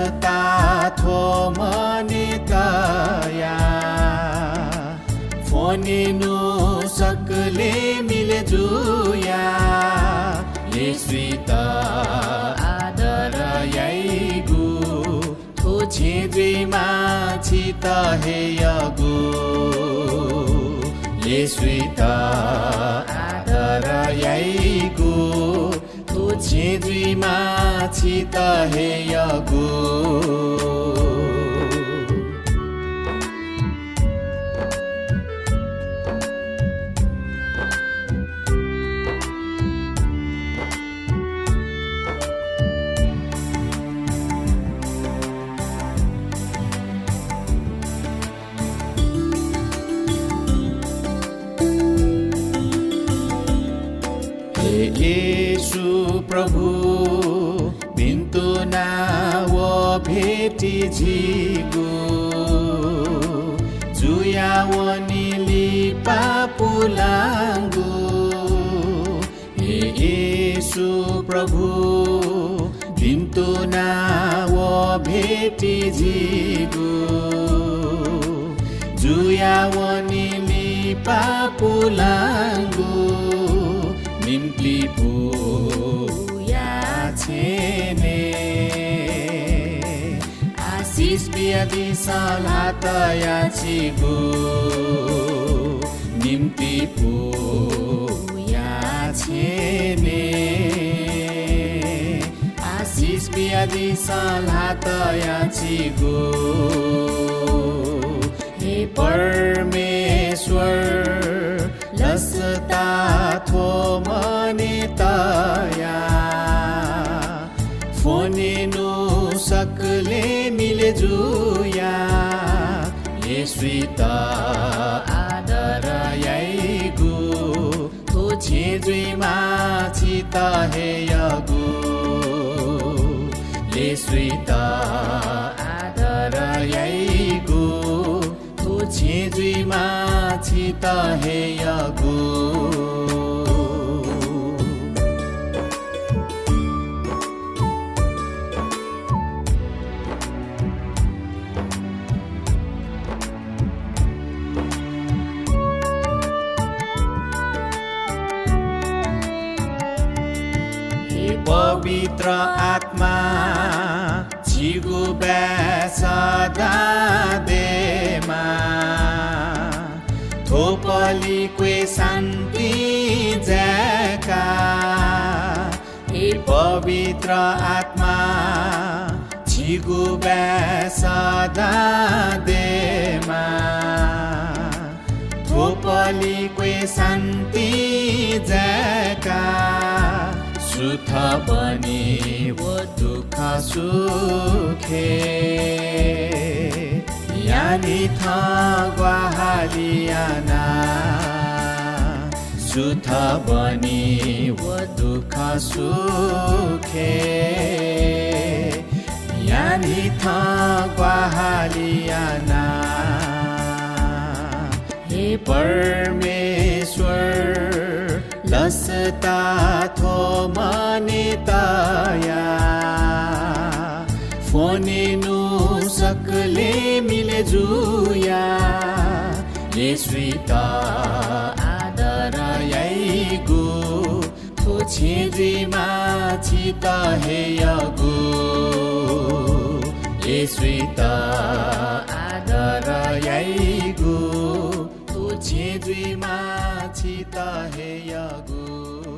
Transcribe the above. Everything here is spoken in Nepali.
लसता थो मनितया फोनिनु सकले मिले जुया येसुत आदर याइगु थो छेद्रीमा छित हेयगु येसुत आदर याइगु थो छेद्रीमा छित हेयगु येशु प्रभु बिन्तु ना वो भेटी झिगु जुया वनी लिपा पुलांगु येशु प्रभु बिन्तु ना वो भेटी झिगु जुया वनी लिपा पुलांगु निम्ति पुया छेने आशिष बियादी सलातया छिगु निम्ति पुया छेने आशिष बियादी सलातया छिगु हे परमेश्वर लसता थो मनितया फोनिनु सकले मिले जुया येसुत आदर याइगु थो छेद्रीमा छित हेयगु येसुत आदर याइगु थो छेद्रीमा छित हेयगु पवित्र आत्मा छिगु सदा देमा थोपली क्वे शान्ति जका हे पवित्र आत्मा छिगु सदा देमा थोपली क्वे शान्ति जका सुथ बनी वो दुख सुखे यानी था ग्वाहालियाना सुथ बनी वो दुख सुखे यानी था ग्वाहालियाना हे परमेश्वर लसता थो मनितया फोनिनु सकले मिले जुया येसुत आदर याइगु थो छेद्रीमा छित हेयगु येसुत आदर याइगु छेद्रीमा छित हेयगु